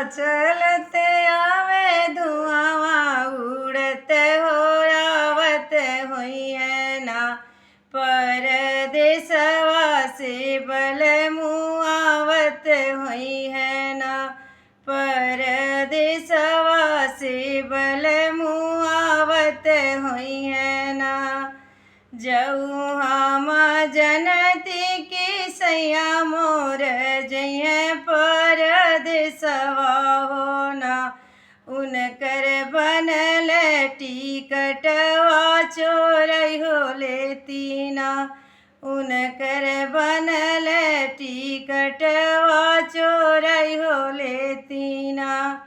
चलते आवे धुआं उड़ते हो आवत हुई है ना। परदेसवा से बल मुआवत हुई है ना। परदेसवा से बल मुआवत हुई है ना। जऊ हम जनती की सैया मोर जइए परदेसवा होना। उनकर बनल टिकटवा चोरई हो लेती ना। उनकर बनल टिकटवा चोरई हो लेती ना।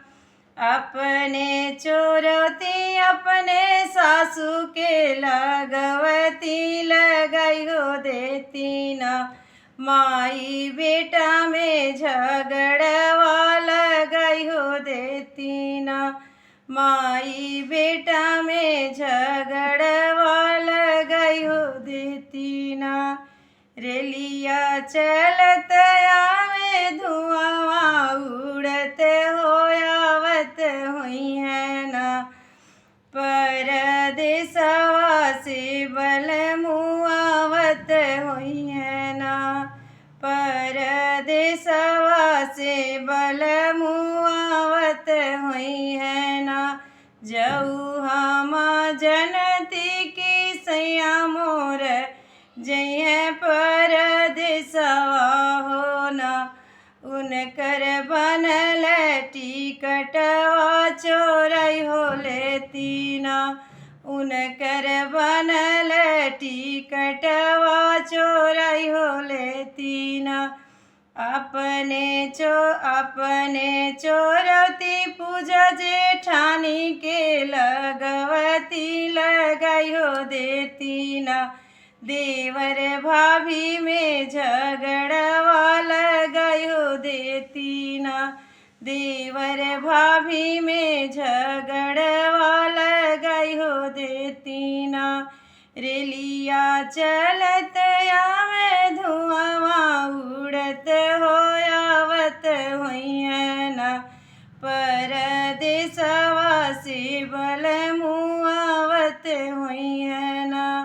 अपने चोरती अपने सासू के लगवती लगाई हो देती ना। माई बेटा में झगड़वा लगाई हो देती ना। माई बेटा में झगड़वा लगाई हो देती ना। रेलिया चलत आवे धुआं उड़त हो आवत हुई है ना। परदेसवा से बल मुआवत हुई है ना। परदेसवा से बल मुआवत हुई है ना। जऊ हम जनती की सैया मोर जइए परदेसवा होना। उनकर बनल टिकटवा चोरई हो लेती ना। उनकर बनल टिकटवा चोरई हो लेती ना। अपने चोरती पूजा जेठानी के लगवती लगाई हो देती ना। देवर भाभी में झगड़वा लगाई हो देती ना। देवर भाभी में झगड़वा लगाई हो देती ना। रेलिया चलत आवे धुआं उड़त हो